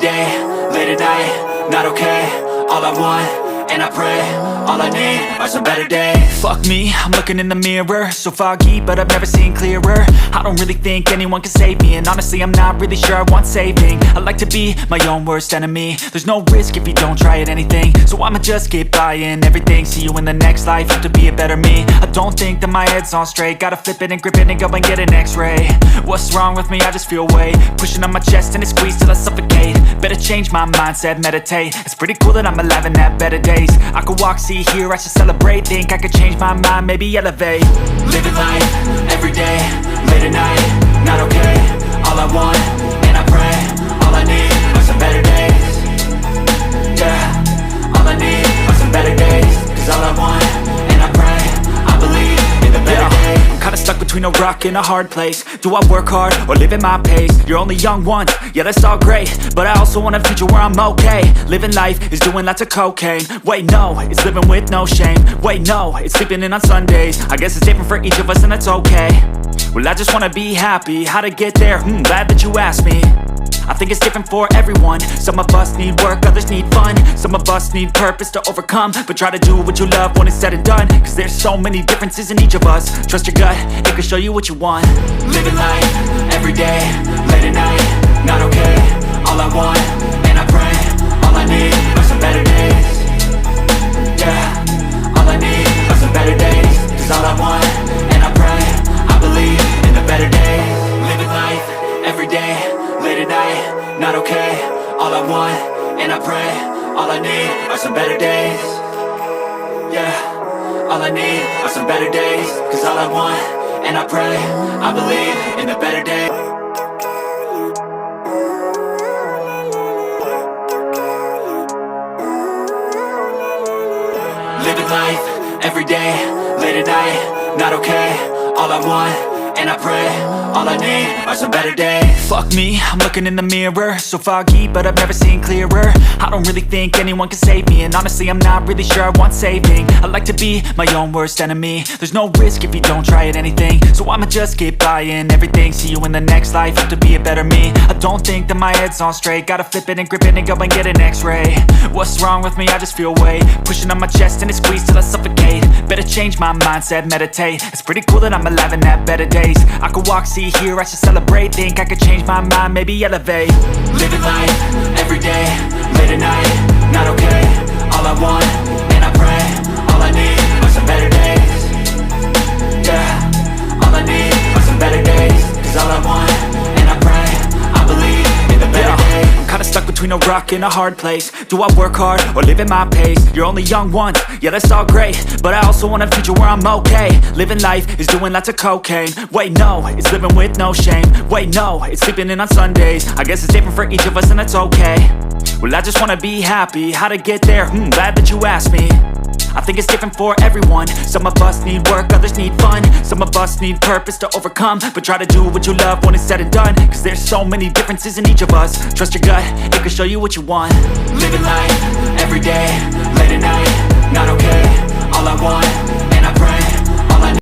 day, late at night, not okay. All I want, and I pray, all I need are some better days. Fuck me, I'm looking in the mirror, so foggy, but I've never seen clearer. I don't really think anyone can save me, and honestly I'm not really sure I want saving. I like to be my own worst enemy. There's no risk if you don't try at anything, so I'ma just keep buying everything. See you in the next life, have to be a better me. I don't think that my head's on straight, gotta flip it and grip it and go and get an x-ray. What's wrong with me? I just feel weight pushing on my chest and it squeezes till I suffocate. Better change my mindset, meditate. It's pretty cool that I'm alive and have better days. I could walk, see, hear, I should celebrate. Think I could change my mind, maybe elevate. Living life, every day, late at night, not okay. All I want, and I pray, all I need are some better days. Yeah, all I need are some better days. Cause all I want, and I pray, I believe in the better days. I'm kinda stuck between a rock and a hard place. Do I work hard or live at my pace? You're only young once, yeah that's all great, but I also want a future where I'm okay. Living life is doing lots of cocaine. Wait no, it's living with no shame. Wait no, it's sleeping in on Sundays. I guess it's different for each of us and that's okay. Well I just wanna be happy, how to get there? Glad that you asked me. I think it's different for everyone. Some of us need work, others need fun. Some of us need purpose to overcome. But try to do what you love when it's said and done. Cause there's so many differences in each of us. Trust your gut, it can show you what you want. Living life, every day, late at night, not okay. All I want, and I pray, all I need are some better days. Yeah, all I need are some better days. Cause all I want, and I pray, I believe in the better days. Living life, every day, late at night, not okay. All I want, and I pray, all I need are some better days. Yeah, all I need are some better days. Cause all I want, and I pray, I believe in the better days. Living life, every day, late at night, not okay. All I want, and I pray, all I need are some better days. Fuck me, I'm looking in the mirror, so foggy, but I've never seen clearer. I don't really think anyone can save me, and honestly I'm not really sure I want saving. I like to be my own worst enemy. There's no risk if you don't try at anything, so I'ma just keep buying everything. See you in the next life, have to be a better me. I don't think that my head's on straight, gotta flip it and grip it and go and get an x-ray. What's wrong with me? I just feel weight pushing on my chest and it squeezes till I suffocate. Better change my mindset, meditate. It's pretty cool that I'm alive and have better days. I could walk, see, hear, I should celebrate. Think I could change my mind, maybe elevate. Living life, every day, late at night, not okay. All I want, and I pray, all I need are some better days. Yeah, all I need are some better days. Cause all I want, and I pray, I believe in the better days. I'm kinda stuck between a rock and a hard place. Do I work hard or live at my pace? You're only young once, yeah that's all great, but I also want a future where I'm okay. Living life is doing lots of cocaine. Wait no, it's living with no shame. Wait no, it's sleeping in on Sundays. I guess it's different for each of us and that's okay. Well I just wanna be happy, how to get there? Glad that you asked me. I think it's different for everyone. Some of us need work, others need fun. Some of us need purpose to overcome. But try to do what you love when it's said and done. Cause there's so many differences in each of us. Trust your gut, it can show you what you want. Living life, every day, late at night, not okay. All I want, and I pray,